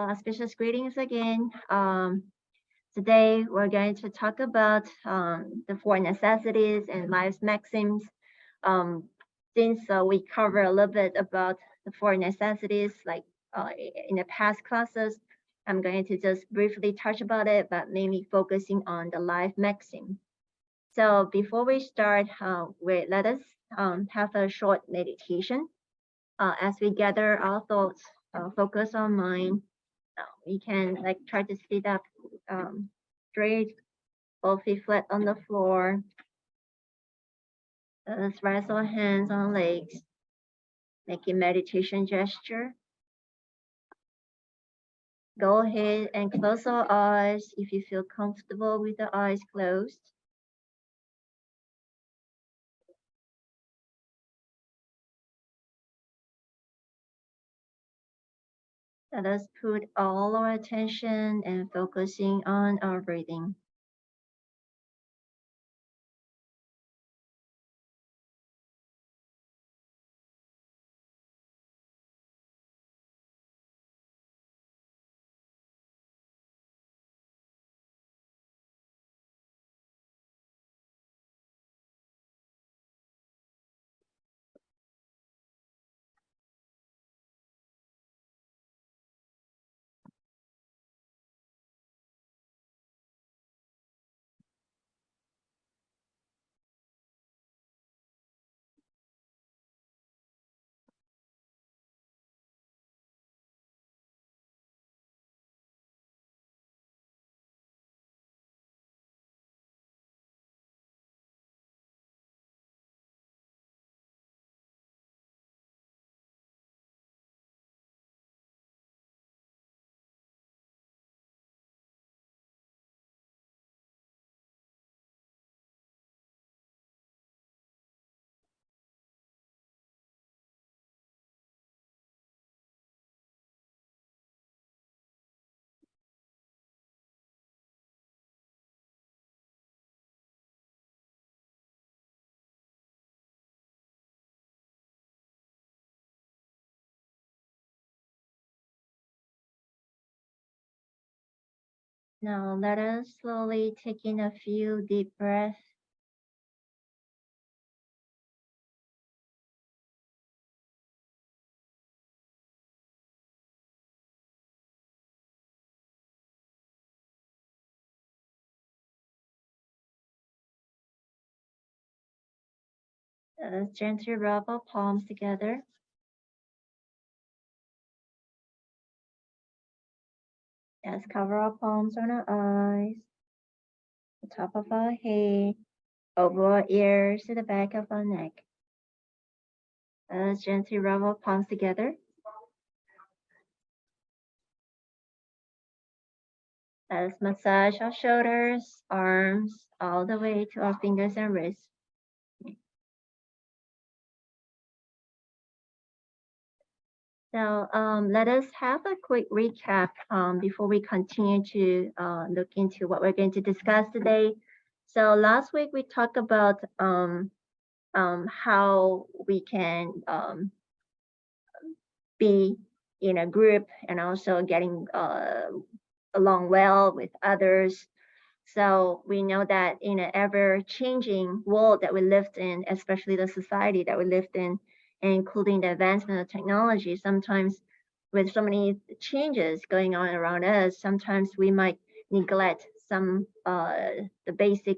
auspicious greetings again. Today we're going to talk about the four necessities and life's maxims. Um, since we cover a little bit about the four necessities, like in the past classes, I'm going to just briefly touch about it, but mainly focusing on the life maxim. So before we start, let us have a short meditation as we gather our thoughts, focus on mind. We can like try to sit up straight, both feet flat on the floor. Let's rest our hands on legs, making meditation gesture. Go ahead and close our eyes if you feel comfortable with the eyes closed. Let us put all our attention and focusing on our breathing. Now let us slowly take in a few deep breaths. Let us gently rub our palms together. Let's cover our palms on our eyes, the top of our head, over our ears to the back of our neck. Let's gently rub our palms together. Let's massage our shoulders, arms, all the way to our fingers and wrists. So let us have a quick recap before we continue to look into what we're going to discuss today. So last week we talked about how we can be in a group and also getting along well with others. So we know that in an ever-changing world that we lived in, especially the society that we lived in, including the advancement of technology, sometimes with so many changes going on around us, sometimes we might neglect some the basic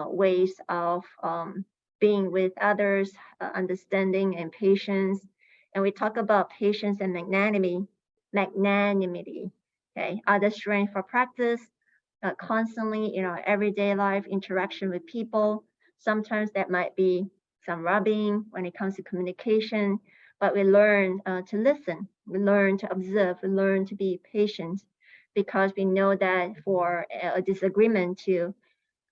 ways of being with others, understanding and patience. And we talk about patience and magnanimity, okay, other strength for practice, constantly in our everyday life interaction with people. Sometimes that might be some rubbing when it comes to communication, but we learn to listen, we learn to observe, we learn to be patient because we know that for a disagreement to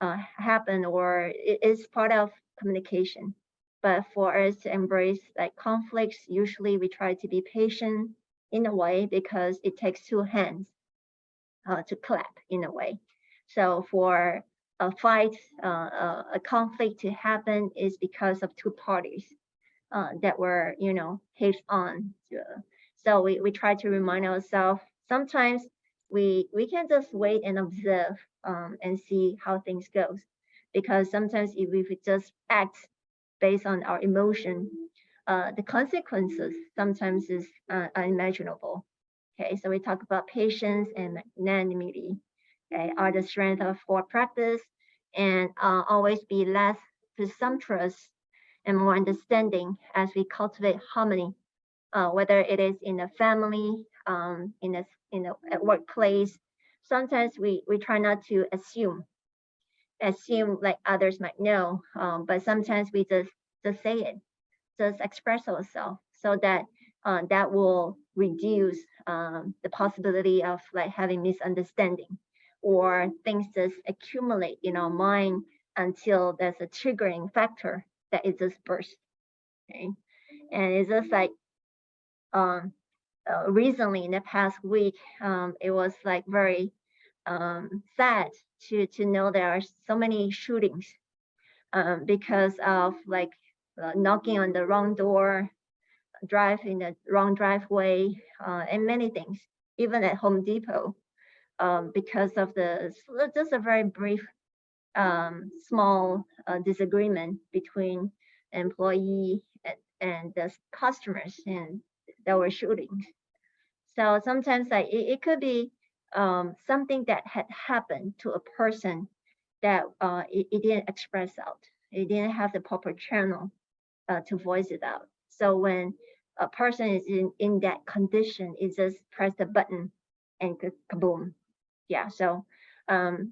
happen or it is part of communication. But for us to embrace like conflicts, usually we try to be patient in a way because it takes two hands to clap in a way. So for a fight, a conflict to happen is because of two parties that were, heads on. So we try to remind ourselves sometimes we can just wait and observe and see how things goes, because sometimes if we just act based on our emotion, the consequences sometimes is unimaginable. Okay, so we talk about patience and magnanimity. Okay, are the strength of our practice, and always be less presumptuous and more understanding as we cultivate harmony, whether it is in a family, in a workplace. Sometimes we try not to assume like others might know, but sometimes we just say it, just express ourselves, so that that will reduce the possibility of like having misunderstanding or things just accumulate in our mind until there's a triggering factor that it just bursts. Okay, and it's just like um, recently in the past week, it was like very sad to know there are so many shootings because of like knocking on the wrong door, drive in the wrong driveway, and many things, even at Home Depot, because of the just a very brief, small disagreement between employee and the customers, and there were shootings. So sometimes like it could be something that had happened to a person that it didn't express out. It didn't have the proper channel to voice it out. So when a person is in that condition, it just press the button and kaboom. Yeah. So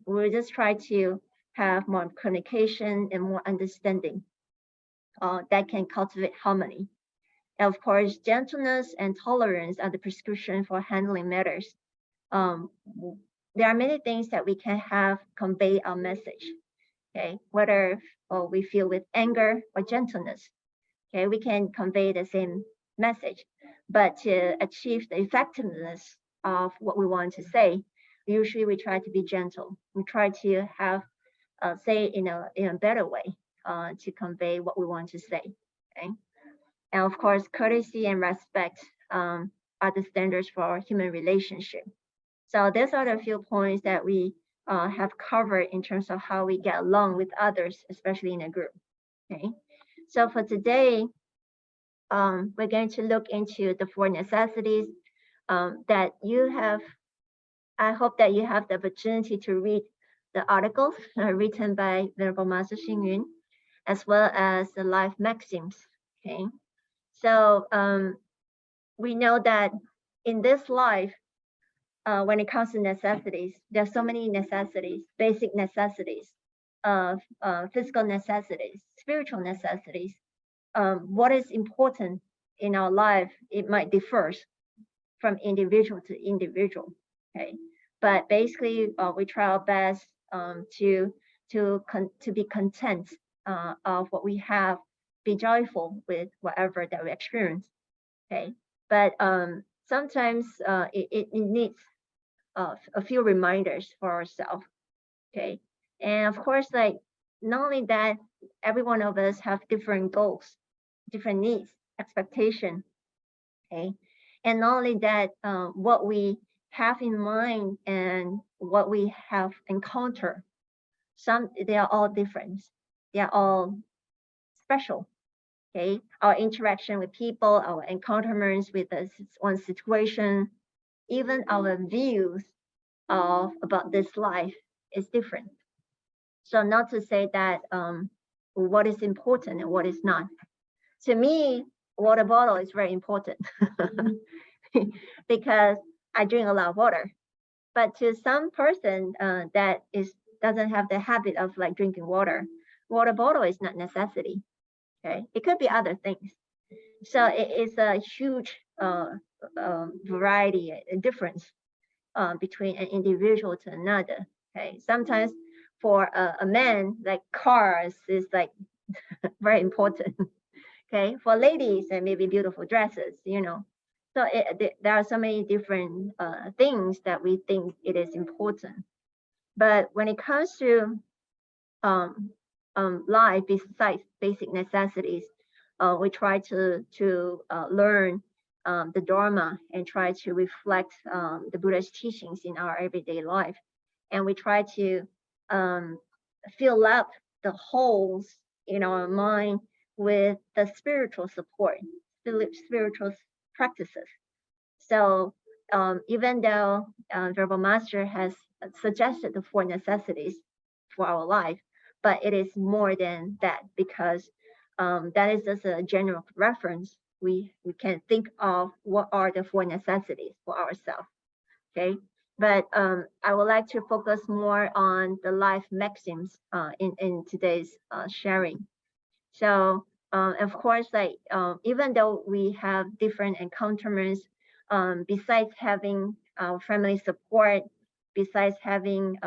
we'll just try to have more communication and more understanding that can cultivate harmony. And of course, gentleness and tolerance are the prescription for handling matters. Um, there are many things that we can have convey our message. Okay, whether we feel with anger or gentleness. Okay, we can convey the same message, but to achieve the effectiveness of what we want to say, usually we try to be gentle. We try to have say in a better way to convey what we want to say. Okay, and of course, courtesy and respect are the standards for human relationship. So these are the few points that we have covered in terms of how we get along with others, especially in a group. Okay, so for today, we're going to look into the four necessities that you have. I hope that you have the opportunity to read the articles written by Venerable Master Xing Yun, as well as the life maxims. Okay, so we know that in this life, when it comes to necessities, there's so many necessities, basic necessities, physical necessities, spiritual necessities. What is important in our life, it might differ from individual to individual. Okay, but basically, we try our best to be content of what we have, be joyful with whatever that we experience. Okay, but sometimes it needs a few reminders for ourselves. Okay, and of course, like not only that, every one of us have different goals, different needs, expectation. Okay, and not only that, what we have in mind and what we have encountered, they are all different. They are all special. Okay, our interaction with people, our encounters with one situation, even our views of about this life is different. So not to say that what is important and what is not. To me, water bottle is very important because I drink a lot of water. But to some person that doesn't have the habit of like drinking water, water bottle is not necessity. Okay, it could be other things. So it is a huge variety, a difference between an individual to another. Okay, sometimes for a man, like cars is like very important. Okay, for ladies, and maybe beautiful dresses. So there are so many different things that we think it is important. But when it comes to um, life, besides basic necessities, we try to learn the Dharma and try to reflect the Buddha's teachings in our everyday life. And we try to fill up the holes in our mind with the spiritual support, spiritual practices. So even though Verbal Master has suggested the 4 necessities for our life, but it is more than that, because that is just a general reference. We can think of what are the 4 necessities for ourselves. Okay, but I would like to focus more on the life maxims in today's sharing. So of course, like even though we have different encounters, besides having family support, besides having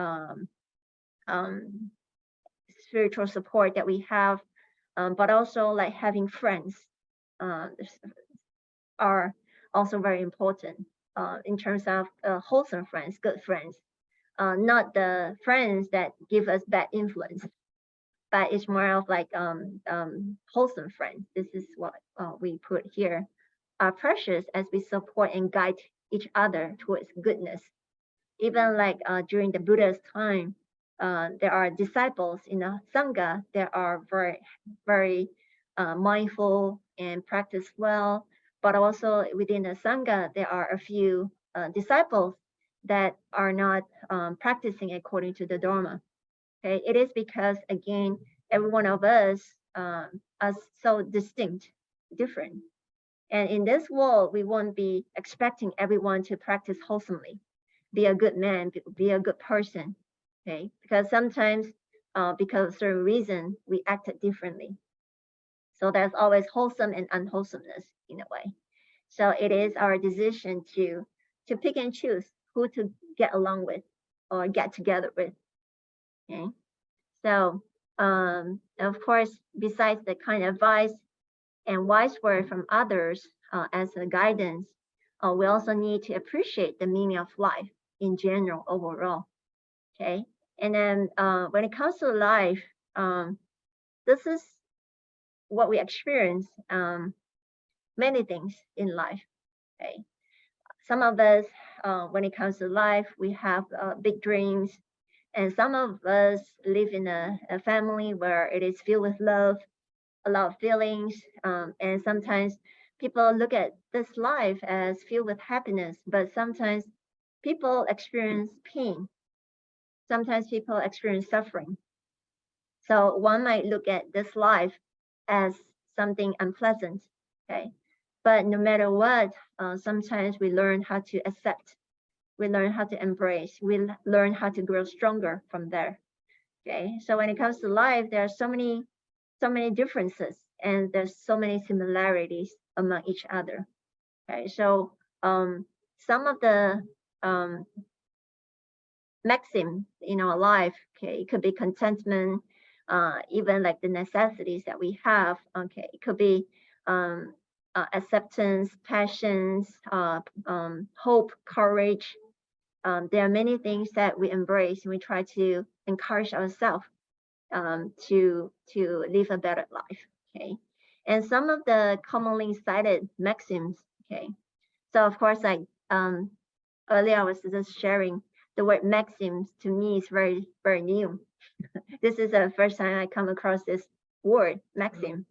spiritual support that we have, but also like having friends are also very important in terms of wholesome friends, good friends, not the friends that give us bad influence, but it's more of like wholesome friends. This is what we put here. Are precious as we support and guide each other towards goodness. Even like during the Buddha's time, there are disciples in the Sangha that are very mindful and practice well, but also within the Sangha, there are a few disciples that are not practicing according to the Dharma. Okay, it is because again, every one of us are so distinct, different. And in this world, we won't be expecting everyone to practice wholesomely, be a good man, be a good person. Okay, because sometimes because of certain reason, we acted differently. So there's always wholesome and unwholesomeness in a way. So it is our decision to pick and choose who to get along with or get together with. Okay. So, of course, besides the kind advice and wise word from others as a guidance, we also need to appreciate the meaning of life in general, overall. Okay. And then when it comes to life, this is what we experience many things in life. Okay. Some of us, when it comes to life, we have big dreams. And some of us live in a family where it is filled with love, a lot of feelings, and sometimes people look at this life as filled with happiness, but sometimes people experience pain. Sometimes people experience suffering. So one might look at this life as something unpleasant, okay? But no matter what, sometimes we learn how to accept, we learn how to embrace, we learn how to grow stronger from there. Okay, so when it comes to life, there are so many differences, and there's so many similarities among each other. Okay, so some of the maxim in our life, okay, it could be contentment, even like the necessities that we have. Okay, it could be acceptance, passions, hope, courage. There are many things that we embrace, and we try to encourage ourselves to live a better life. Okay, and some of the commonly cited maxims. Okay, so of course, like earlier I was just sharing the word maxims. To me is very new. This is the first time I come across this word maxim.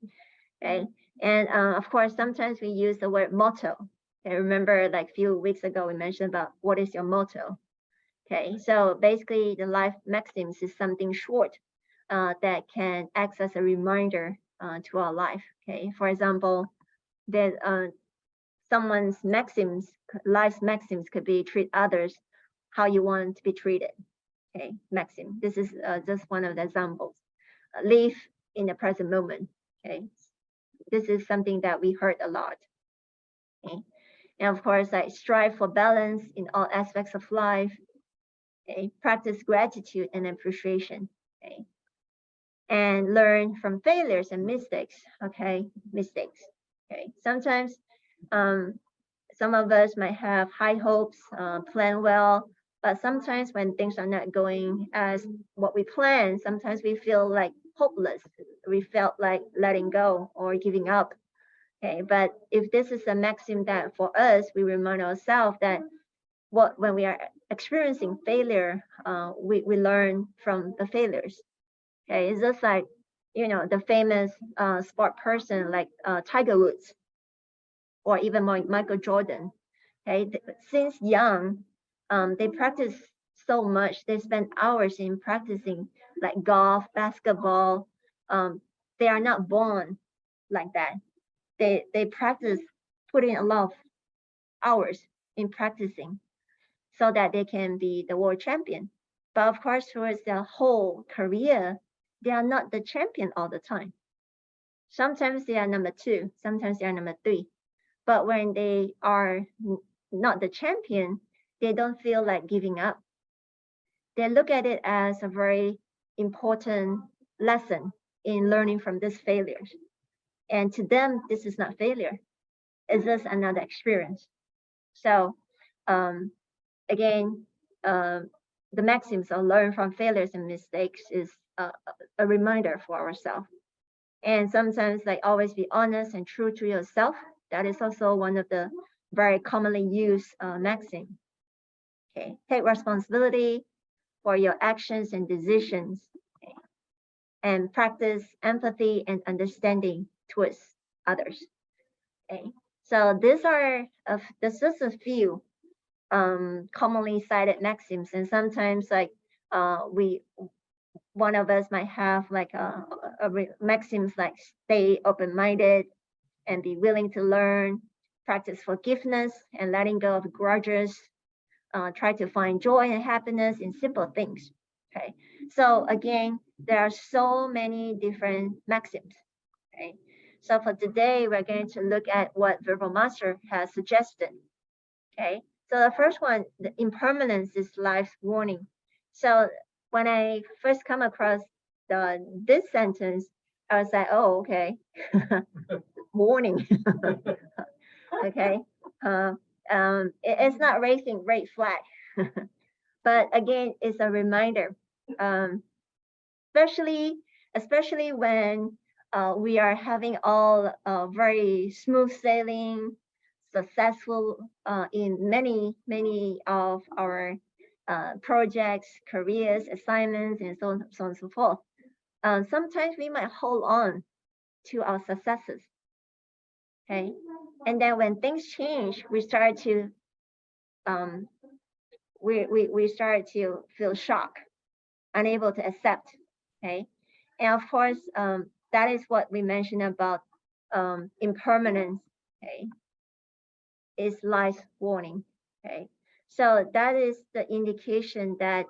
Okay, and of course sometimes we use the word motto. Okay, remember like a few weeks ago we mentioned about what is your motto. Okay, so basically the life maxims is something short that can act as a reminder to our life. Okay, for example, that someone's maxims, life's maxims could be treat others how you want to be treated. Okay, maxim. This is just one of the examples. Live in the present moment. Okay, this is something that we heard a lot. Okay, and of course, I strive for balance in all aspects of life. Okay, practice gratitude and appreciation. Okay, and learn from failures and mistakes. Okay, mistakes. Okay, sometimes some of us might have high hopes, plan well, but sometimes when things are not going as what we plan, sometimes we feel like hopeless. We felt like letting go or giving up. Okay, but if this is a maxim that for us, we remind ourselves that when we are experiencing failure, we learn from the failures. Okay, it's just like, the famous sport person like Tiger Woods or even Michael Jordan. Okay, since young, they practice so much. They spend hours in practicing like golf, basketball. Um, they are not born like that. They practice, putting a lot of hours in practicing so that they can be the world champion. But of course, towards their whole career, they are not the champion all the time. Sometimes they are number two, sometimes they are number three. But when they are not the champion, they don't feel like giving up. They look at it as a very important lesson in learning from these failures. And to them, this is not failure. It's just another experience. So again, the maxims of learn from failures and mistakes is a reminder for ourselves. And sometimes, like, always be honest and true to yourself. That is also one of the very commonly used maxims. Okay, take responsibility for your actions and decisions, okay? And practice empathy and understanding towards others. Okay, so these are this is a few commonly cited maxims, and sometimes like we one of us might have like maxims like stay open-minded and be willing to learn, practice forgiveness and letting go of grudges, try to find joy and happiness in simple things. Okay, so again, there are so many different maxims. Okay, so for today, we're going to look at what Verbal Master has suggested. Okay, so the first one, the impermanence is life's warning. So when I first come across this sentence, I was like, oh, okay, warning. Okay, it's not raising red flag, but again, it's a reminder, especially especially when we are having all very smooth sailing, successful in many of our projects, careers, assignments, and so on and so forth. Sometimes we might hold on to our successes, okay, and then when things change, we start to um, we start to feel shock, unable to accept, okay, and of course that is what we mentioned about impermanence, okay, is life's warning. Okay, so that is the indication that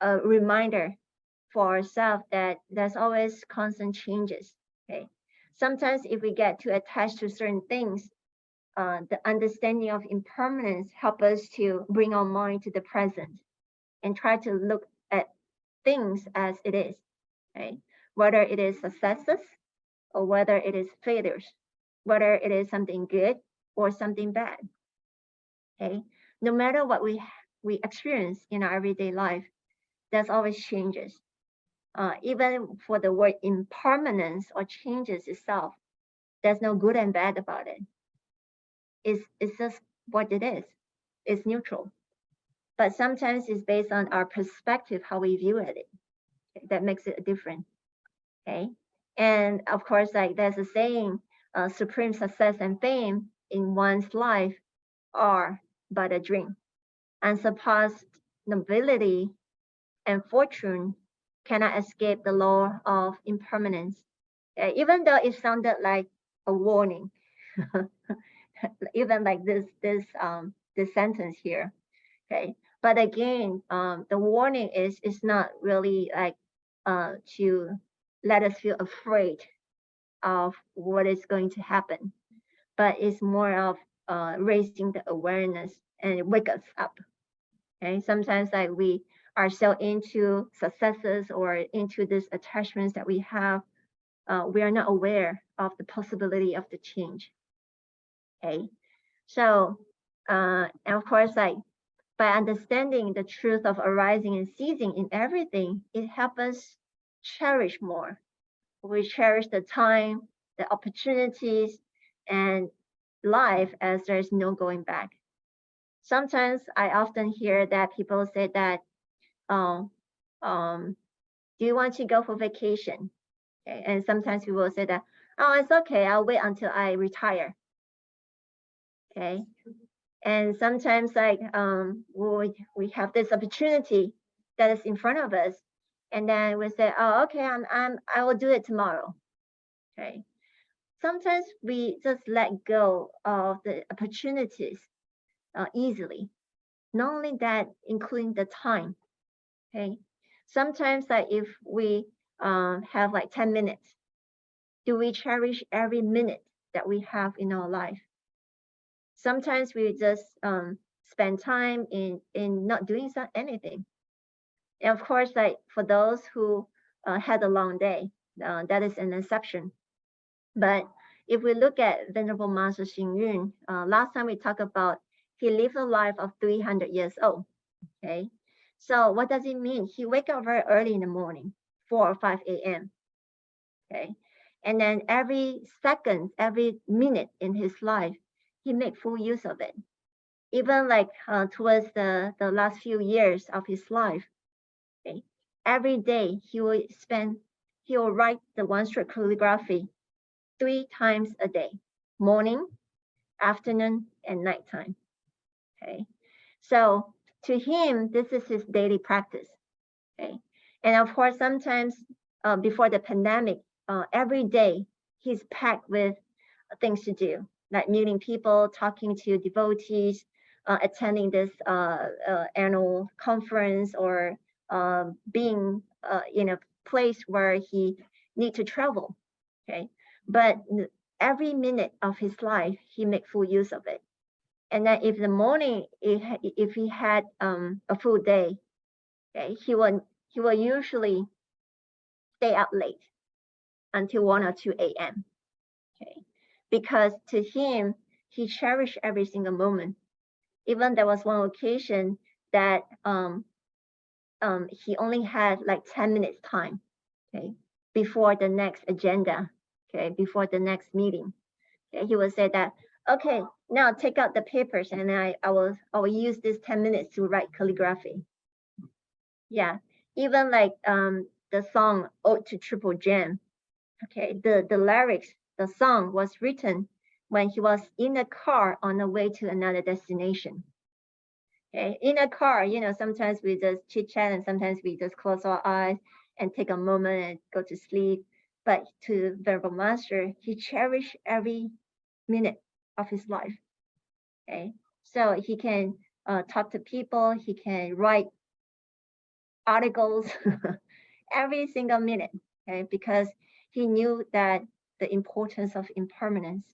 a reminder for ourselves that there's always constant changes. Okay, sometimes if we get too attached to certain things, the understanding of impermanence help us to bring our mind to the present and try to look at things as it is. Okay, whether it is successes or whether it is failures, whether it is something good or something bad. Okay, no matter what we experience in our everyday life, there's always changes. Even for the word impermanence or changes itself, there's no good and bad about it. It's just what it is. It's neutral. But sometimes it's based on our perspective, how we view it. Okay, that makes it different. Okay, and of course, like there's a saying, supreme success and fame in one's life are but a dream. Unsurpassed nobility and fortune cannot escape the law of impermanence. Even though it sounded like a warning, even like this sentence here. Okay, but again, the warning is not really like to let us feel afraid of what is going to happen, but it's more of raising the awareness and wake us up. Okay, sometimes like we are so into successes or into these attachments that we have, we are not aware of the possibility of the change. Okay, so and of course, like by understanding the truth of arising and ceasing in everything, it helps us cherish more. We cherish the time, the opportunities, and life as there's no going back. Sometimes I often hear that people say that, um, do you want to go for vacation? Okay. And sometimes people will say that, oh, it's okay, I'll wait until I retire. Okay. And sometimes like we have this opportunity that is in front of us, and then we say, oh, okay, I will do it tomorrow. Okay. Sometimes we just let go of the opportunities easily. Not only that, including the time. Okay. Sometimes like if we have like 10 minutes, do we cherish every minute that we have in our life? Sometimes we just spend time in not doing anything. And of course, like for those who had a long day, that is an exception. But if we look at Venerable Master Xing Yun, last time we talked about he lived a life of 300 years old. Okay, so what does it mean? He wake up very early in the morning, 4 or 5 a.m. Okay, and then every second, every minute in his life, he make full use of it. Even like towards the last few years of his life, okay, every day he will write the one-stroke calligraphy 3 times a day, morning, afternoon, and nighttime. Okay, so to him, this is his daily practice. Okay, and of course, sometimes before the pandemic, every day he's packed with things to do, like meeting people, talking to devotees, attending this annual conference, or being in a place where he need to travel. Okay, but every minute of his life, he make full use of it. And then if the morning, if he had a full day, okay, he will usually stay up late until 1 or 2 a.m. Okay, because to him, he cherished every single moment. Even there was one occasion that he only had like 10 minutes time, okay, before the next agenda, okay, before the next meeting. Okay, he would say that, okay, now take out the papers and I will use this 10 minutes to write calligraphy. Yeah, even like the song Ode to Triple Gem, okay, the lyrics, the song was written when he was in a car on the way to another destination. Okay, in a car, sometimes we just chit chat and sometimes we just close our eyes and take a moment and go to sleep. But to Venerable Master, he cherished every minute of his life. Okay, so he can talk to people, he can write articles every single minute, okay, because he knew that the importance of impermanence.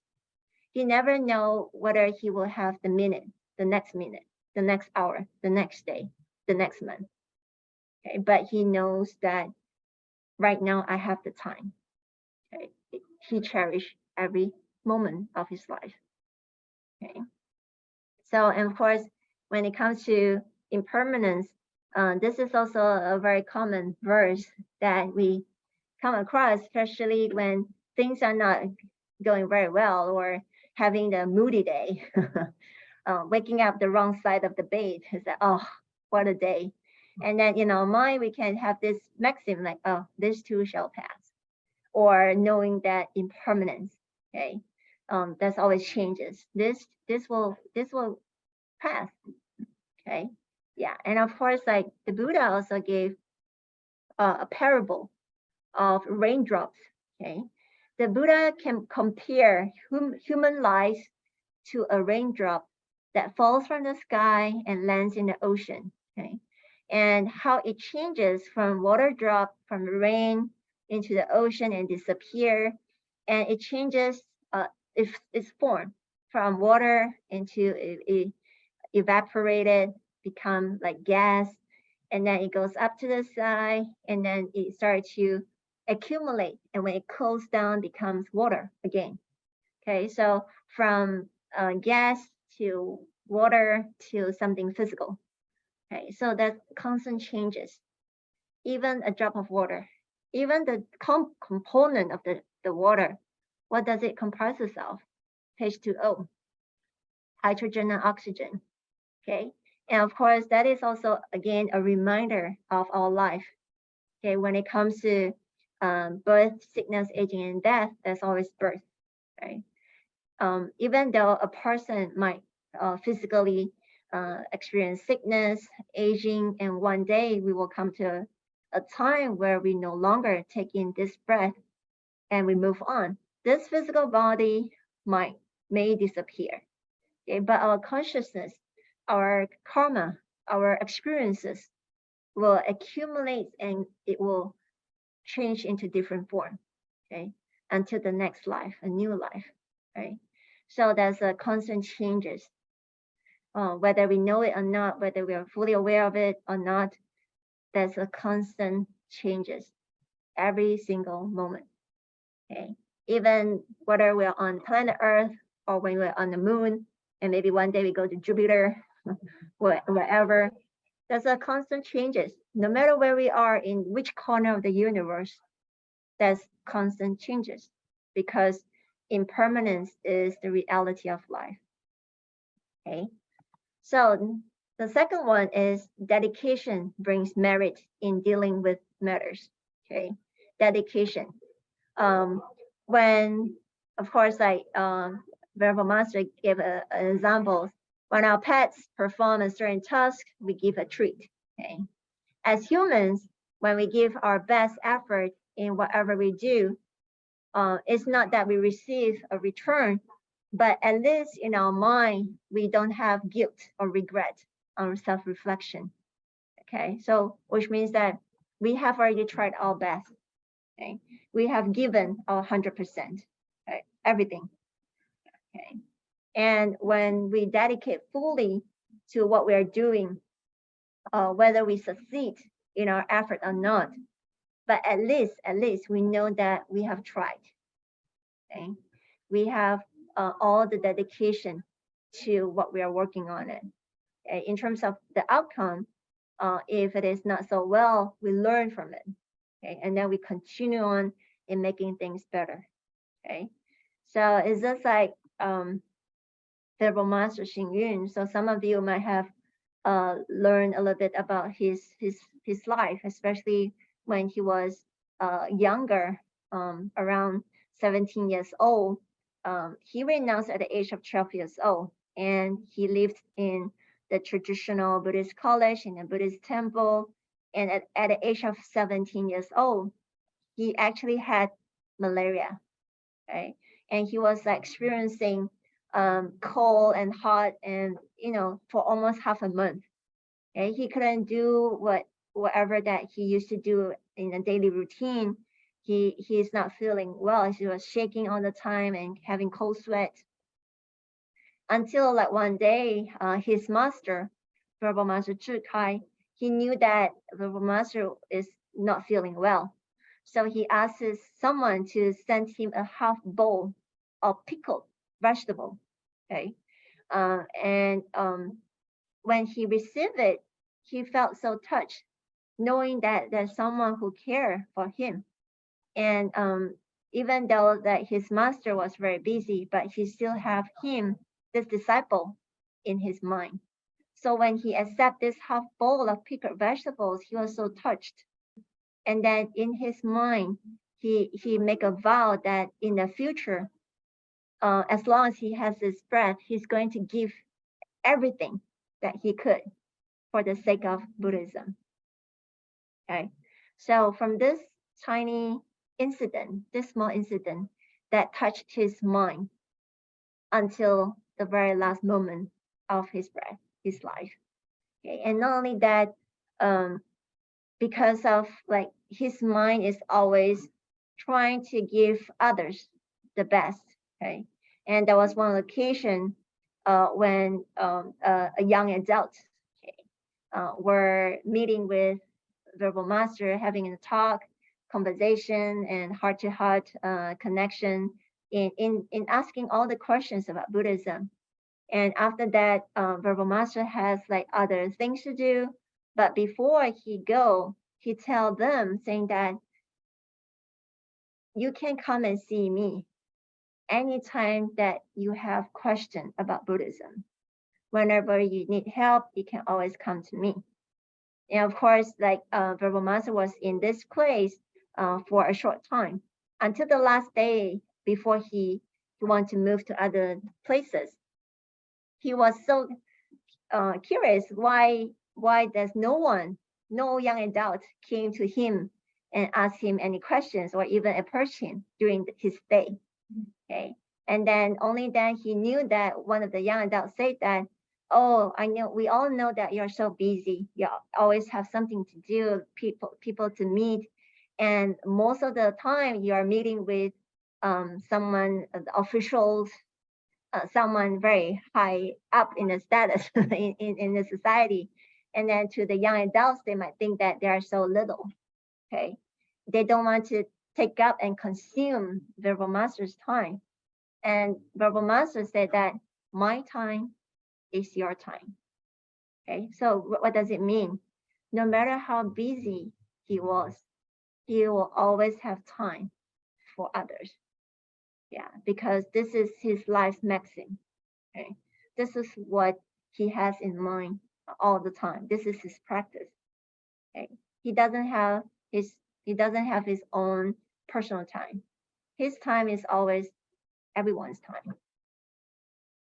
He never know whether he will have the minute, the next hour, the next day, the next month. Okay, but he knows that right now I have the time. Okay, he cherished every moment of his life. Okay, so and of course, when it comes to impermanence, this is also a very common verse that we come across, especially when things are not going very well or having the moody day. Waking up the wrong side of the bed is like, oh, what a day. And then in our mind, we can have this maxim like, oh, this too shall pass. Or knowing that impermanence, okay, that's always changes. This will pass, okay. Yeah, and of course, like the Buddha also gave a parable of raindrops, okay. The Buddha can compare human lives to a raindrop that falls from the sky and lands in the ocean, okay? And how it changes from water drop from the rain into the ocean and disappear, and it changes its form from water into evaporated, become like gas, and then it goes up to the sky, and then it starts to accumulate, and when it cools down, becomes water again. Okay, so from gas to water to something physical. Okay, so that constant changes. Even a drop of water, even the component of the water, what does it comprises of? H2O, hydrogen and oxygen. Okay. And of course, that is also, again, a reminder of our life. Okay. When it comes to birth, sickness, aging, and death, there's always birth, right? Even though a person might physically experience sickness, aging, and one day we will come to a time where we no longer take in this breath and we move on. This physical body may disappear, okay? But our consciousness, our karma, our experiences will accumulate and it will change into different form, okay, until the next life, a new life, right? So there's a constant changes, whether we know it or not, whether we are fully aware of it or not. There's a constant changes every single moment, okay? Even whether we're on planet Earth or when we're on the moon, and maybe one day we go to Jupiter, wherever, there's a constant changes. No matter where we are in which corner of the universe, there's constant changes because impermanence is the reality of life. Okay. So the second one is dedication brings merit in dealing with matters. Okay. Dedication. When, of course, like Venerable Master gave an example. When our pets perform a certain task, we give a treat. Okay. As humans, when we give our best effort in whatever we do, it's not that we receive a return, but at least in our mind, we don't have guilt or regret or self-reflection. Okay, so which means that we have already tried our best. Okay, we have given our 100%, right? Everything. Okay, and when we dedicate fully to what we are doing, whether we succeed in our effort or not, but at least we know that we have tried. Okay, we have all the dedication to what we are working on it. Okay? In terms of the outcome, if it is not so well, we learn from it. Okay, and then we continue on in making things better. Okay, so it's just like Venerable Master Xing Yun. So some of you might have learned a little bit about his life, especially when he was younger, around 17 years old. He renounced at the age of 12 years old, and he lived in the traditional Buddhist college in a Buddhist temple. And at the age of 17 years old, he actually had malaria, right? And he was experiencing cold and hot, and for almost half a month. Okay? He couldn't do whatever that he used to do in a daily routine. He's not feeling well. He was shaking all the time and having cold sweat. Until like one day, his master, Venerable Master Zhikai, he knew that Venerable Master is not feeling well. So he asks someone to send him a half bowl of pickled vegetable. Okay. And when he received it, he felt so touched, knowing that there's someone who cared for him. And even though that his master was very busy, but he still have him, this disciple, in his mind. So when he accepted this half bowl of pickled vegetables, he was so touched. And then in his mind, he make a vow that in the future, as long as he has his breath, he's going to give everything that he could for the sake of Buddhism. Okay, so from this tiny incident, this small incident that touched his mind until the very last moment of his breath, his life. Okay, and not only that, because of like his mind is always trying to give others the best. Okay, and there was one occasion when a young adult, okay, were meeting with Venerable Master, having a talk, conversation, and heart-to-heart connection in asking all the questions about Buddhism. And after that, Venerable Master has like other things to do. But before he go, he tell them saying that you can come and see me. anytime that you have question about Buddhism, whenever you need help, you can always come to me. And of course, like Verbal Master was in this place for a short time until the last day before he wanted to move to other places. He was so curious why there's no young adult came to him and asked him any questions or even approached him during his stay. Okay, and then only then he knew that one of the young adults said that, oh, I know, we all know that you're so busy, you always have something to do, people to meet, and most of the time you are meeting with someone, officials, someone very high up in the status in the society. And then to the young adults, they might think that they are so little. Okay, they don't want to take up and consume Verbal Master's time. And Verbal Master said that my time is your time. Okay, so what does it mean? No matter how busy he was, he will always have time for others. Yeah, because this is his life maxim. Okay, this is what he has in mind all the time. This is his practice. Okay, he doesn't have his own personal time. His time is always everyone's time.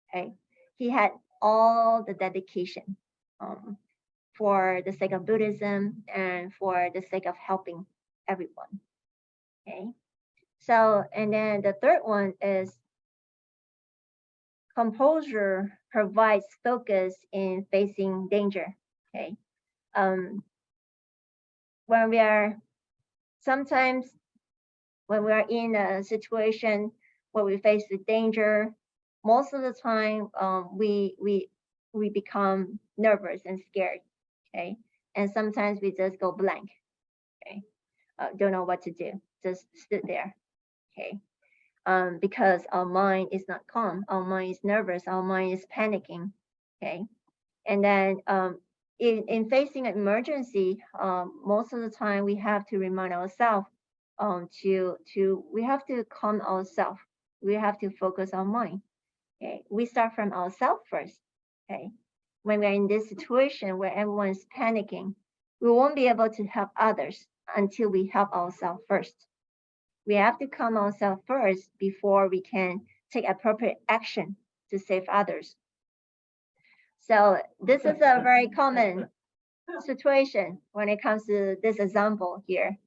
Okay, he had all the dedication for the sake of Buddhism and for the sake of helping everyone. Okay, so and then the third one is composure provides focus in facing danger. Okay, when we are sometimes when we are in a situation where we face the danger, most of the time we become nervous and scared. Okay, and sometimes we just go blank. Okay, don't know what to do, just sit there. Okay, because our mind is not calm, our mind is nervous, our mind is panicking. Okay, and then in facing an emergency, most of the time we have to remind ourselves we have to calm ourselves. We have to focus our mind. Okay, we start from ourselves first. Okay, when we're in this situation where everyone's panicking, we won't be able to help others until we help ourselves first. We have to calm ourselves first before we can take appropriate action to save others. So this is a very common situation when it comes to this example here.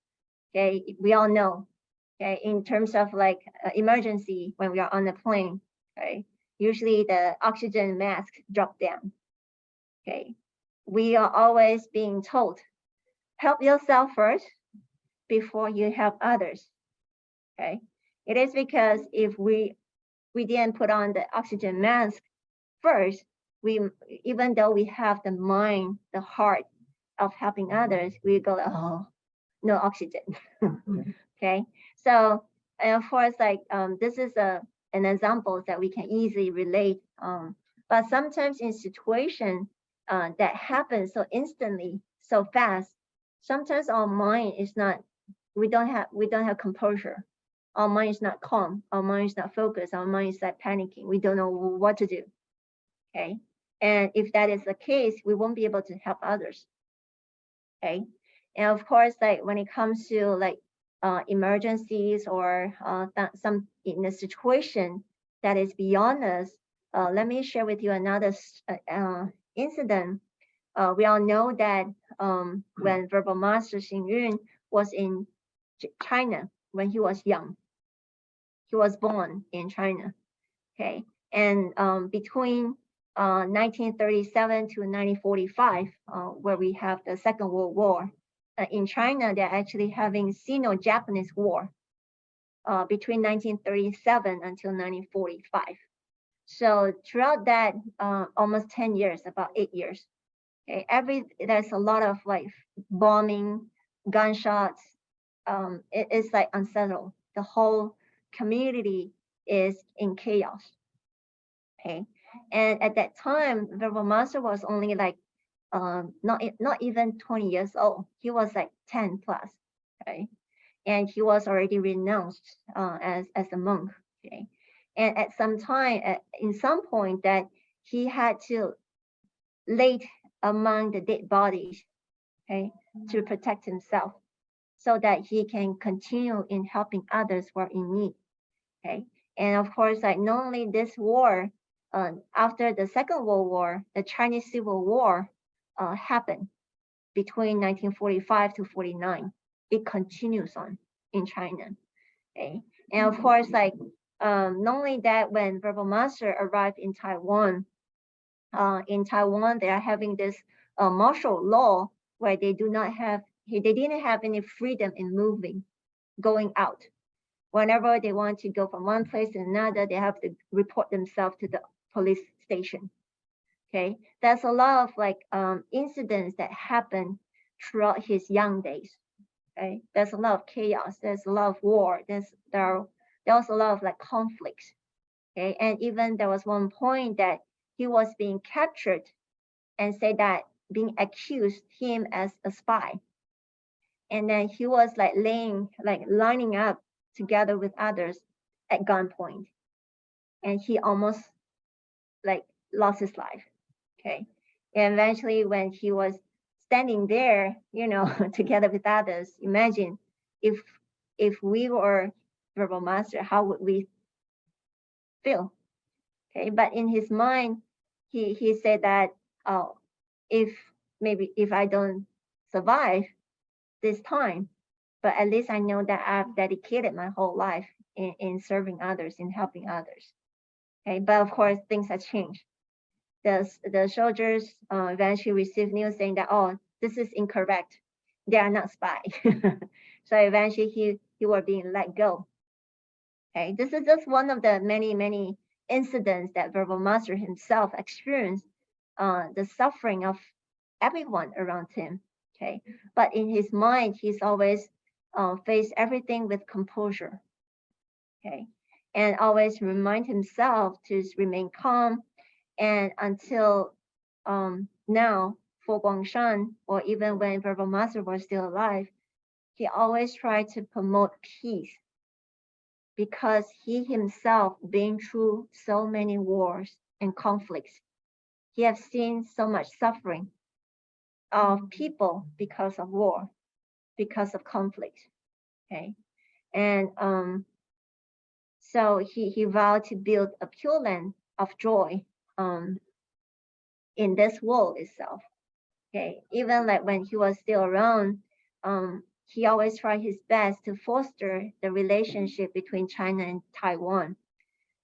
Okay, we all know. Okay, in terms of like emergency when we are on the plane. Okay, usually the oxygen mask drop down. Okay, we are always being told, help yourself first before you help others. Okay, it is because if we didn't put on the oxygen mask first, we even though we have the mind, the heart of helping others, we go, oh, no oxygen. Okay, so and of course, like this is an example that we can easily relate. But sometimes in situation that happens so instantly, so fast, sometimes our mind is not. We don't have composure. Our mind is not calm. Our mind is not focused. Our mind is like panicking. We don't know what to do. Okay, and if that is the case, we won't be able to help others. Okay, and of course, like when it comes to like emergencies or some in a situation that is beyond us, let me share with you another incident. We all know that when Verbal Master Xing Yun was in China when he was young, he was born in China. Okay, and between 1937 to 1945, where we have the Second World War, in China, they're actually having Sino-Japanese War between 1937 until 1945. So throughout that almost 10 years, about 8 years, okay, there's a lot of like bombing, gunshots. It's like unsettled. The whole community is in chaos. Okay, and at that time, Verbal Master was only like not even 20 years old. He was like 10 plus, okay, and he was already renounced as a monk. Okay, And at some time, in some point, that he had to lay among the dead bodies, okay, to protect himself, so that he can continue in helping others who are in need. Okay, and of course, like not only this war, after the Second World War, the Chinese Civil War happened between 1945 to 49. It continues on in China. Okay, and of course, like not only that, when Verbal Master arrived in Taiwan, they are having this martial law where they didn't have any freedom in moving, going out. Whenever they want to go from one place to another, they have to report themselves to the police station. Okay, there's a lot of like incidents that happen throughout his young days. Okay, there's a lot of chaos. There's a lot of war. There's a lot of like conflicts. Okay, and even there was one point that he was being captured and said that being accused him as a spy. And then he was like lining up together with others at gunpoint. And he almost like lost his life. Okay. And eventually when he was standing there, together with others, imagine if we were Verbal Master, how would we feel? Okay. But in his mind, he said that, oh, if I don't survive this time, but at least I know that I've dedicated my whole life in serving others, in helping others. Okay, but of course things have changed. The soldiers eventually received news saying that, oh, this is incorrect. They are not spies. So eventually he was being let go. Okay, this is just one of the many incidents that Verbal Master himself experienced, the suffering of everyone around him. Okay, but in his mind, he's always faced everything with composure. Okay, and always remind himself to remain calm. And until now, for Guangshan, or even when Verbal Master was still alive, he always tried to promote peace, because he himself been through so many wars and conflicts. He has seen so much suffering of people because of war, because of conflict. Okay, and so he vowed to build a pure land of joy in this world itself. Okay, even like when he was still around, he always tried his best to foster the relationship between China and Taiwan,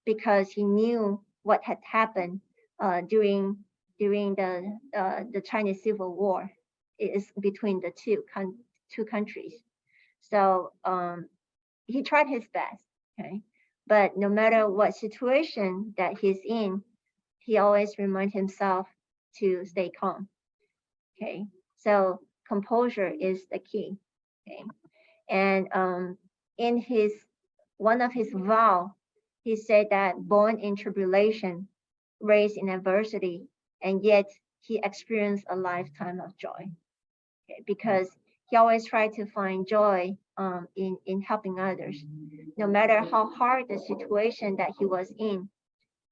because he knew what had happened during the Chinese Civil War. It is between the two countries. So he tried his best. Okay, but no matter what situation that he's in, he always remind himself to stay calm. Okay, so composure is the key. Okay, and in his one of his vow, he said that born in tribulation, raised in adversity, and yet he experienced a lifetime of joy. Okay, because he always tried to find joy in helping others, no matter how hard the situation that he was in.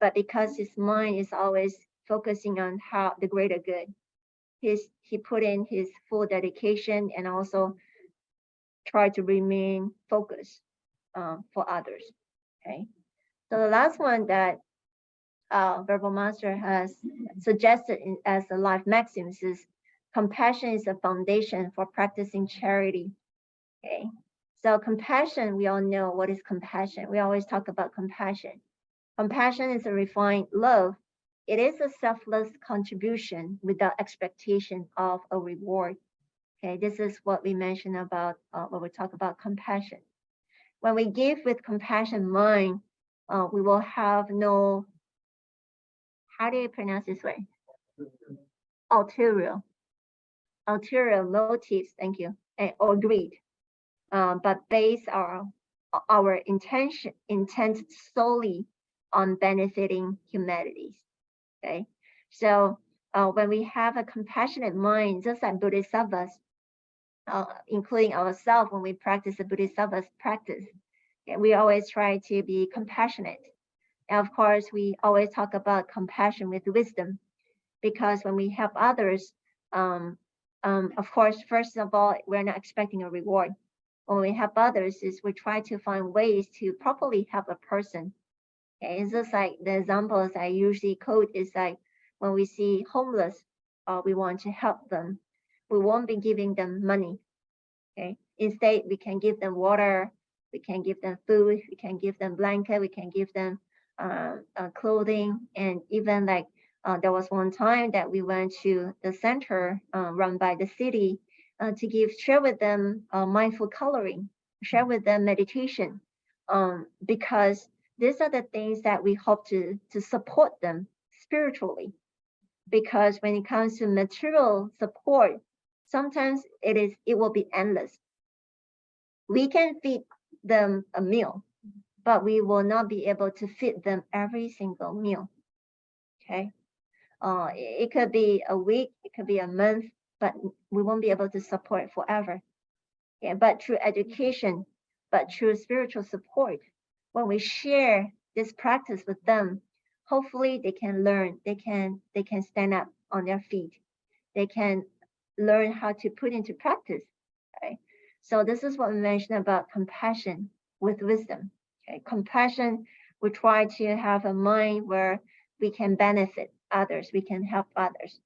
But because his mind is always focusing on how the greater good, he put in his full dedication, and also try to remain focused for others. Okay, so the last one that Verbal Master has suggested as a life maxim is, compassion is a foundation for practicing charity. Okay, so compassion, we all know what is compassion. We always talk about compassion. Compassion is a refined love. It is a selfless contribution without expectation of a reward. Okay, this is what we mentioned about when we talk about compassion. When we give with compassion mind, we will have no, how do you pronounce this way? Ulterior motives, thank you, or greed, but base our intent solely on benefiting humanity. Okay, so when we have a compassionate mind, just like Bodhisattvas, including ourselves, when we practice the Bodhisattva's practice, okay, we always try to be compassionate. And of course, we always talk about compassion with wisdom, because when we help others, of course, first of all, we're not expecting a reward. When we help others, is we try to find ways to properly help a person. Okay, it's just like the examples I usually quote is like when we see homeless, we want to help them, we won't be giving them money. Okay, instead we can give them water, we can give them food, we can give them blanket, we can give them clothing, and even like there was one time that we went to the center run by the city to share with them mindful coloring, share with them meditation, because these are the things that we hope to support them spiritually. Because when it comes to material support, sometimes it will be endless. We can feed them a meal, but we will not be able to feed them every single meal. Okay, it could be a week, it could be a month, but we won't be able to support forever. Yeah, but through education, but through spiritual support, when we share this practice with them, hopefully they can learn, they can stand up on their feet, they can learn how to put into practice. Right? So this is what we mentioned about compassion with wisdom. Okay? Compassion, we try to have a mind where we can benefit others, we can help others.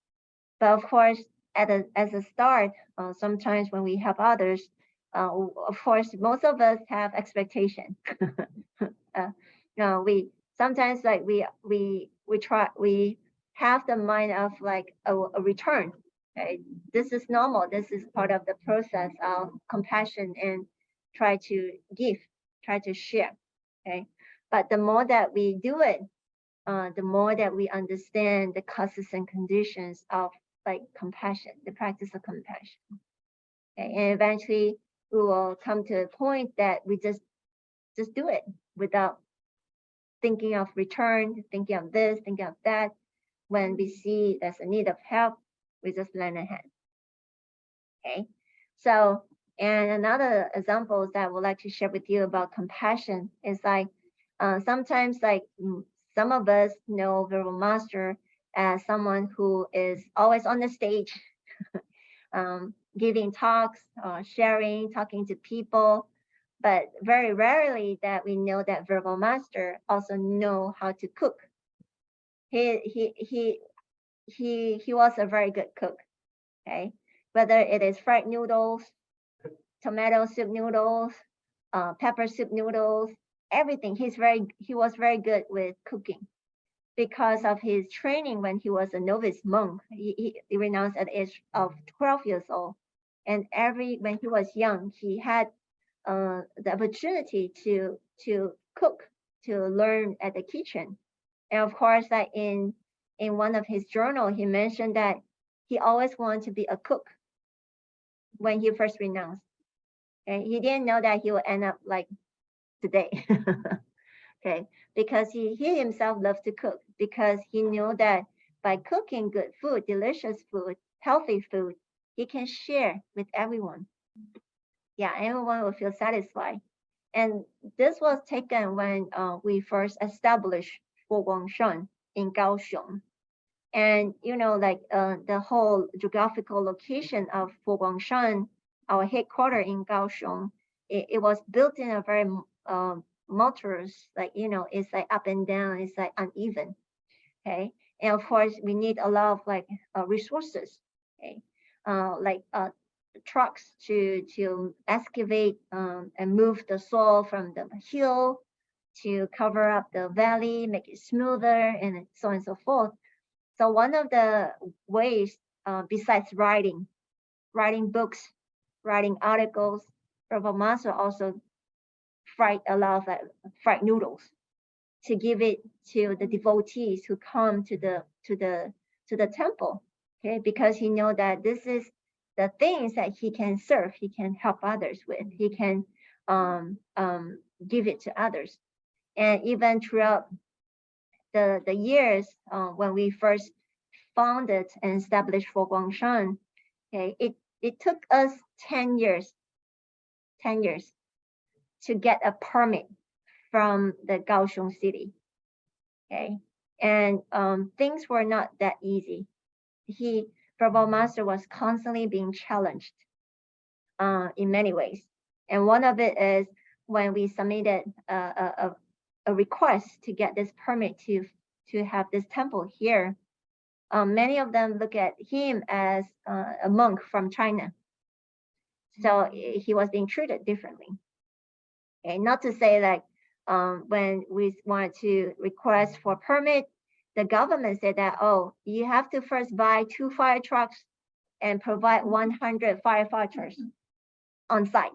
But of course, as a start, sometimes when we help others, of course, most of us have expectation. No, we sometimes like we have the mind of like a return. Okay? This is normal. This is part of the process of compassion and try to give, try to share. Okay, but the more that we do it, the more that we understand the causes and conditions of like compassion, the practice of compassion. Okay? And eventually we will come to a point that we just do it without thinking of return, thinking of this, thinking of that. When we see there's a need of help, we just lend a hand. Okay. So, and another example that I would like to share with you about compassion is like sometimes like some of us know Verbal Master as someone who is always on the stage, giving talks, sharing, talking to people, but very rarely that we know that Verbal Master also know how to cook. He was a very good cook. Okay, whether it is fried noodles, tomato soup noodles, pepper soup noodles, everything. He was very good with cooking because of his training when he was a novice monk. He renounced at the age of 12 years old, and when he was young, he had the opportunity to cook, to learn at the kitchen. And of course, that in one of his journal, he mentioned that he always wanted to be a cook when he first renounced. And he didn't know that he would end up like today. Okay, because he himself loved to cook, because he knew that by cooking good food, delicious food, healthy food, he can share with everyone. Yeah, everyone will feel satisfied. And this was taken when we first established Guangshan in Kaohsiung. And like the whole geographical location of Guangshan, our headquarters in Kaohsiung, it was built in a very motorous, like it's like up and down, it's like uneven. Okay, and of course we need a lot of like resources. Okay, like trucks to excavate and move the soil from the hill to cover up the valley, make it smoother, and so on and so forth. So one of the ways, besides writing books, writing articles, Prabhupada Master also fried a lot of fried noodles to give it to the devotees who come to the temple. Okay, because he know that this is the things that he can serve, he can help others with, he can give it to others. And even throughout the years when we first founded and established for Guangshan, okay, it took us 10 years to get a permit from the Kaohsiung city. Okay, and things were not that easy. Verbal Master was constantly being challenged in many ways, and one of it is when we submitted a request to get this permit to have this temple here. Many of them look at him as a monk from China, so he was being treated differently. Okay, not to say that when we wanted to request for permit, the government said that, oh, you have to first buy 2 fire trucks and provide 100 firefighters on site.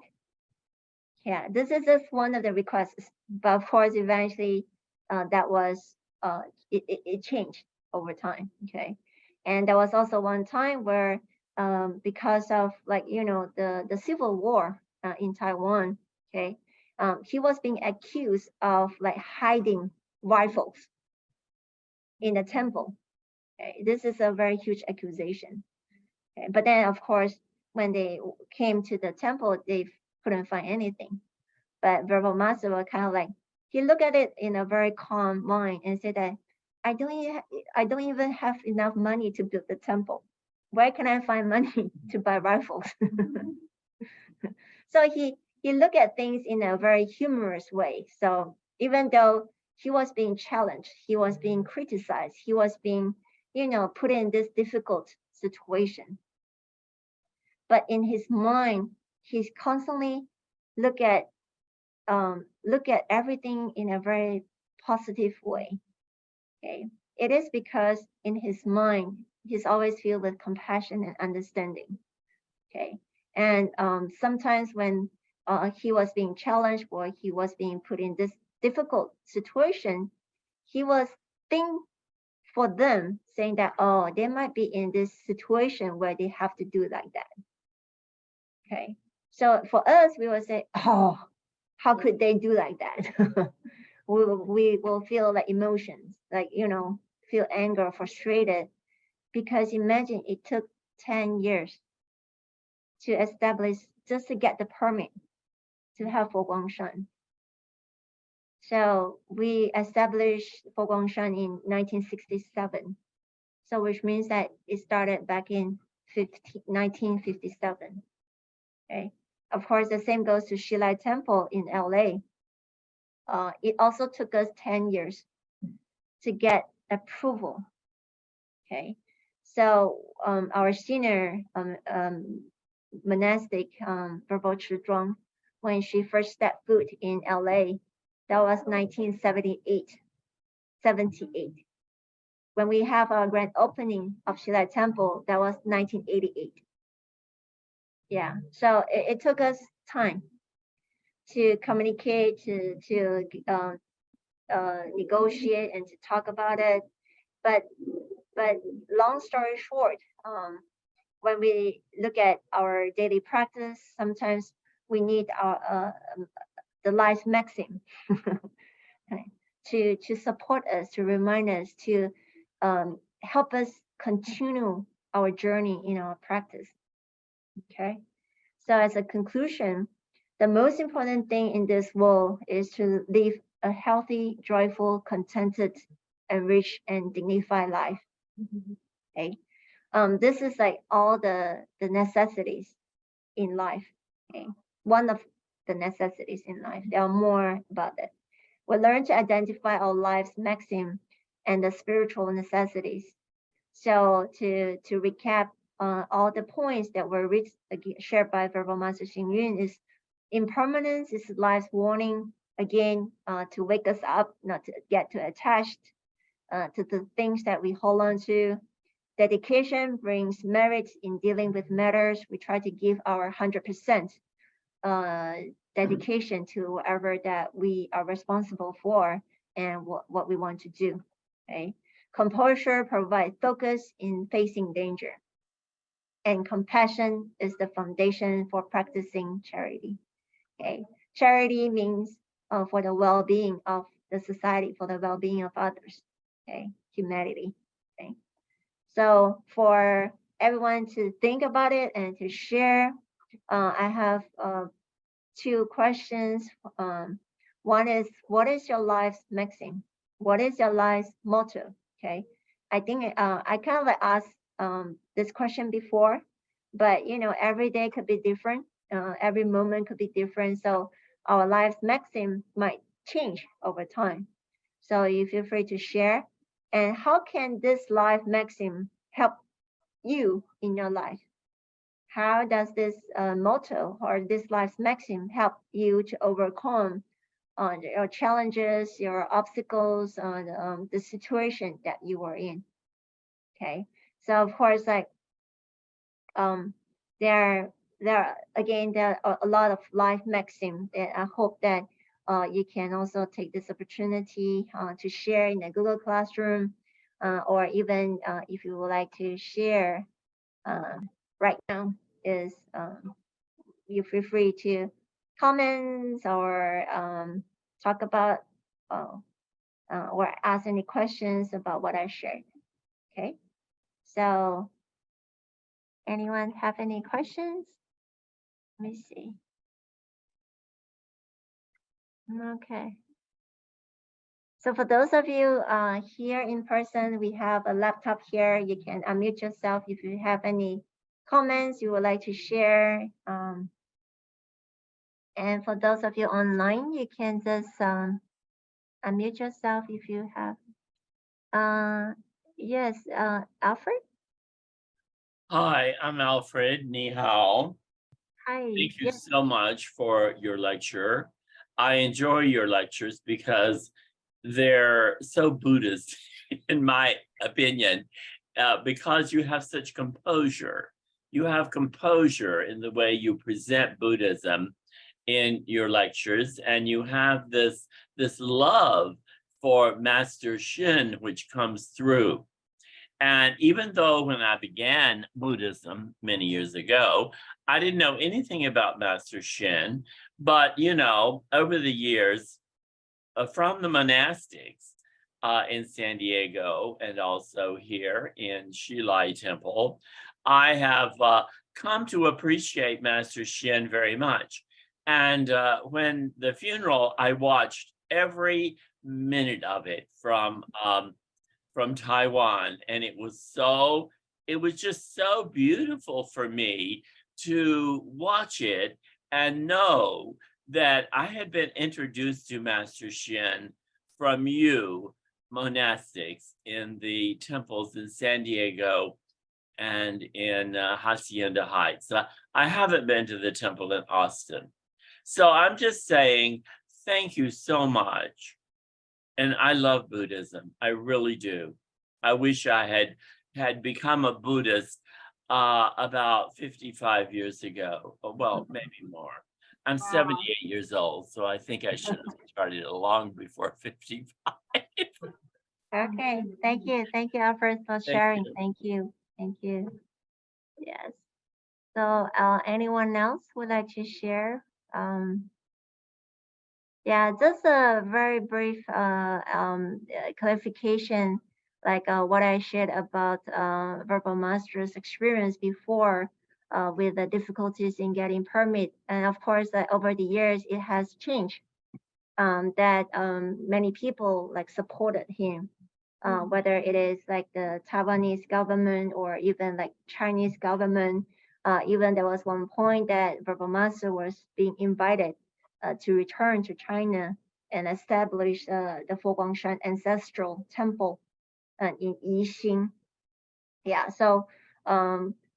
Yeah, this is just one of the requests, but of course, eventually that was it changed over time. Okay, and there was also one time where because of the civil war in Taiwan, okay, he was being accused of like hiding rifles in the temple. Okay? This is a very huge accusation. Okay? But then, of course, when they came to the temple, they couldn't find anything. But Verbal Master was kind of like, he looked at it in a very calm mind and said that I don't even have enough money to build the temple. Where can I find money to buy rifles? So he looked at things in a very humorous way. So even though he was being challenged, he was being criticized, he was being, put in this difficult situation. But in his mind, he's constantly look at everything in a very positive way. Okay, it is because in his mind he's always filled with compassion and understanding. Okay, and sometimes when he was being challenged or he was being put in this difficult situation, he was think for them saying that, oh, they might be in this situation where they have to do like that. Okay, so for us, we will say, oh, how could they do like that? we will feel like emotions, like, feel anger, frustrated, because imagine it took 10 years to establish, just to get the permit to have Foguangshan. So we established Foguangshan in 1967. So which means that it started back in 1957. Okay. Of course, the same goes to Shilai Temple in LA. It also took us 10 years to get approval. Okay. So our senior monastic Verbal Chizhuang, when she first stepped foot in LA, that was 1978, 78. When we have our grand opening of Shilai Temple, that was 1988. Yeah, so it took us time to communicate, to negotiate, and to talk about it. But long story short, when we look at our daily practice, sometimes we need our the life maxim to support us, to remind us, to help us continue our journey in our practice. Okay, so as a conclusion, the most important thing in this world is to live a healthy, joyful, contented, enriched, and dignified life. Okay, this is like all the necessities in life. Okay, one of the necessities in life. There are more about it. We learn to identify our life's maxim and the spiritual necessities. So to recap all the points that were shared by Verbal Master Xing Yun is impermanence is life's warning, again, to wake us up, not to get too attached to the things that we hold on to. Dedication brings merit in dealing with matters. We try to give our 100% dedication to whatever that we are responsible for and what we want to do. Okay. Composure provides focus in facing danger. And compassion is the foundation for practicing charity. Okay. Charity means for the well-being of the society, for the well-being of others. Okay. Humanity. Okay. So for everyone to think about it and to share, I have 2 questions. One is, what is your life's maxim? what is your life's motto? Okay, I think I kind of like asked this question before, but every day could be different. Every moment could be different. So our life's maxim might change over time. So you feel free to share. And how can this life maxim help you in your life? How does this motto or this life maxim help you to overcome your challenges, your obstacles, the situation that you are in? Okay, so of course, like there are a lot of life maxims that I hope that you can also take this opportunity to share in the Google Classroom, or even if you would like to share right now, is you feel free to comment or talk about or ask any questions about what I shared. Okay, so anyone have any questions? Let me see. Okay. So for those of you here in person, we have a laptop here. You can unmute yourself if you have any comments you would like to share. And for those of you online, you can just unmute yourself if you have. Yes, Alfred? Hi, I'm Alfred. Ni hao. Hi. Thank you Yes. so much for your lecture. I enjoy your lectures because they're so Buddhist, in my opinion, because you have such composure. You have composure in the way you present Buddhism in your lectures, and you have this love for Master Shin, which comes through. And even though when I began Buddhism many years ago, I didn't know anything about Master Shin, but over the years, from the monastics in San Diego and also here in Shilai Temple, I have come to appreciate Master Shin very much. And when the funeral, I watched every minute of it from Taiwan, and it was just so beautiful for me to watch it and know that I had been introduced to Master Shin from you monastics in the temples in San Diego and in Hacienda Heights. I haven't been to the temple in Austin. So I'm just saying, thank you so much. And I love Buddhism. I really do. I wish I had become a Buddhist about 55 years ago. Well, maybe more. I'm 78 years old, so I think I should have started long before 55. Okay. Thank you. Thank you, Alfred, for sharing. you. Thank you. Thank you. Yes. So anyone else would like to share? Yeah, just a very brief clarification, like what I shared about Verbal Master's experience before with the difficulties in getting permit. And of course, over the years, it has changed, that many people like supported him, whether it is like the Taiwanese government or even like Chinese government. Even there was one point that Verbal Master was being invited to return to China and establish the Foguangshan Ancestral Temple in Yixing. Yeah, so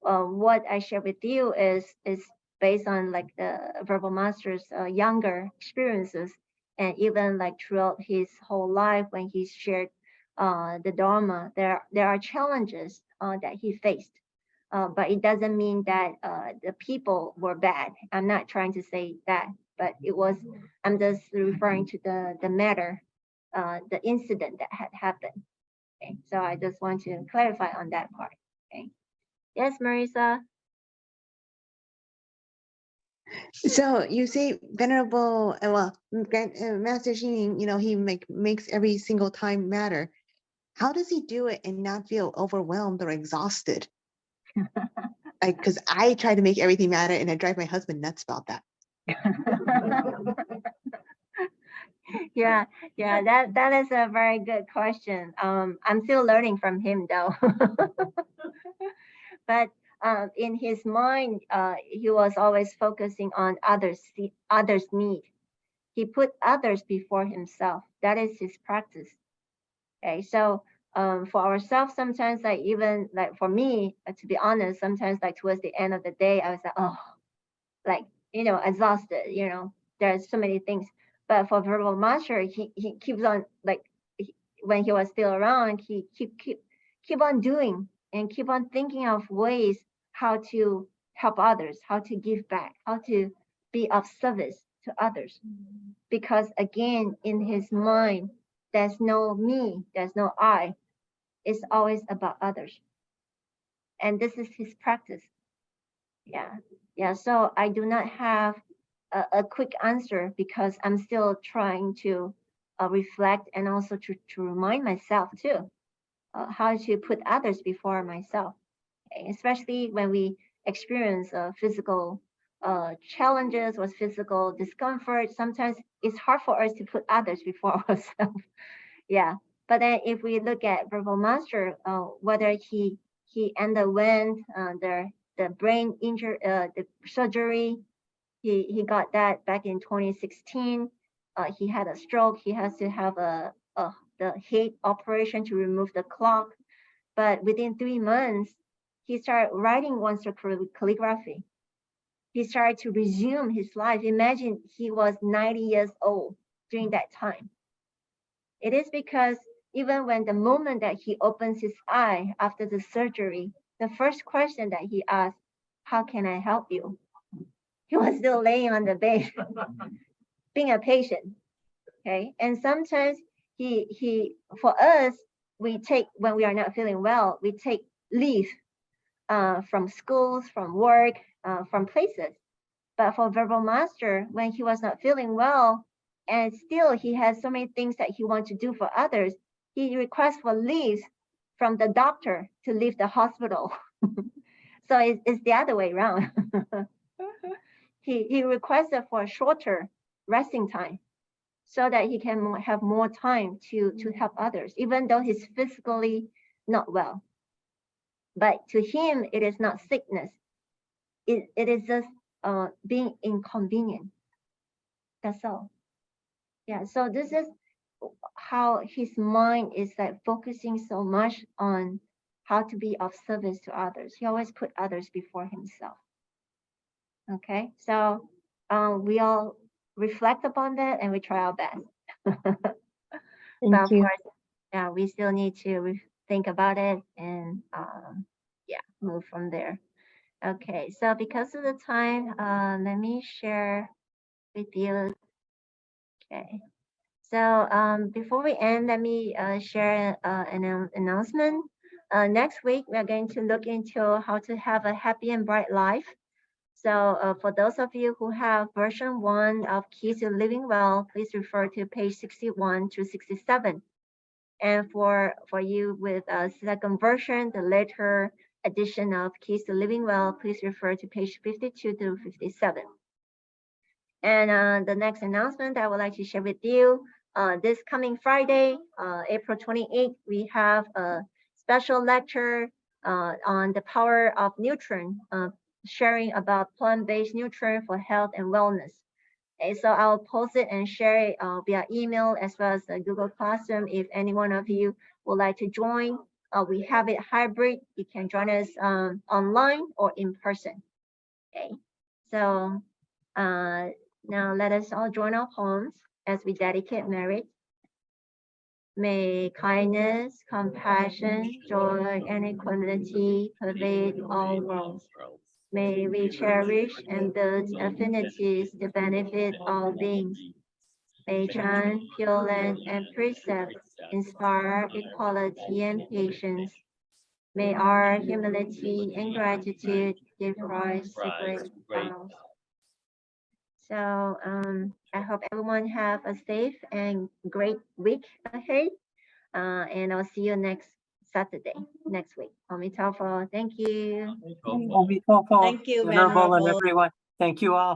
what I share with you is based on like the Verbal Master's younger experiences, and even like throughout his whole life when he shared the Dharma, there are challenges that he faced. But it doesn't mean that the people were bad. I'm not trying to say that, but I'm just referring to the matter, the incident that had happened. Okay, so I just want to clarify on that part. Okay. Yes, Marisa. So you say venerable, Master Xing, he makes every single time matter. How does he do it and not feel overwhelmed or exhausted? Because I try to make everything matter, and I drive my husband nuts about that. Yeah, that is a very good question. I'm still learning from him though. But in his mind, he was always focusing on others' need. He put others before himself. That is his practice. Okay, so for ourselves, sometimes like even like for me, to be honest, sometimes like towards the end of the day, I was like, oh, like exhausted. There's so many things. But for verbal master, he keeps on like when he was still around, he keep on doing and keep on thinking of ways how to help others, how to give back, how to be of service to others. Because again, in his mind, there's no me, there's no I. It's always about others. And this is his practice. Yeah. So I do not have a quick answer because I'm still trying to reflect and also to remind myself too how to put others before myself, okay? Especially when we experience physical challenges or physical discomfort. Sometimes it's hard for us to put others before ourselves. Yeah. But then if we look at verbal master, whether he underwent the brain injury, the surgery, he got that back in 2016. He had a stroke. He has to have the hip operation to remove the clot. But within 3 months, he started writing once through calligraphy. He started to resume his life. Imagine he was 90 years old during that time. It is because even when the moment that he opens his eye after the surgery, the first question that he asked, how can I help you? He was still laying on the bed, being a patient. Okay. And sometimes for us, we take, when we are not feeling well, we take leave from schools, from work, from places. But for verbal master, when he was not feeling well, and still he has so many things that he wants to do for others, he requests for leave from the doctor to leave the hospital. So it's the other way around. He requested for a shorter resting time so that he can have more time to help others, even though he's physically not well. But to him, it is not sickness. It is just being inconvenient. That's all. Yeah. So this is how his mind is like focusing so much on how to be of service to others. He always put others before himself. Okay. So we all reflect upon that and we try our best. But Thank of you. course, yeah, we still need to think about it and move from there. Okay, so because of the time, let me share with you. Okay, so before we end, let me share an announcement. Next week, we are going to look into how to have a happy and bright life. So for those of you who have version 1 of Keys to Living Well, please refer to page 61 to 67. And for you with a second version, the later edition of Keys to Living Well, please refer to page 52 to 57. And the next announcement I would like to share with you, this coming Friday, April 28th, we have a special lecture on the power of nutrient, sharing about plant-based nutrient for health and wellness. Okay, so I'll post it and share it via email as well as the Google Classroom. If any one of you would like to join, we have it hybrid. You can join us online or in person. Okay, so now let us all join our palms as we dedicate merit. May kindness, compassion, joy, and equanimity pervade all worlds. May we cherish and build affinities to benefit all beings. May chant, pure land, and precept inspire equality and patience. May our humility and gratitude give rise to great vows. So I hope everyone have a safe and great week ahead. And I'll see you next Saturday, next week. Thank you. Thank you, Venerable and Venerable. everyone. Thank you all.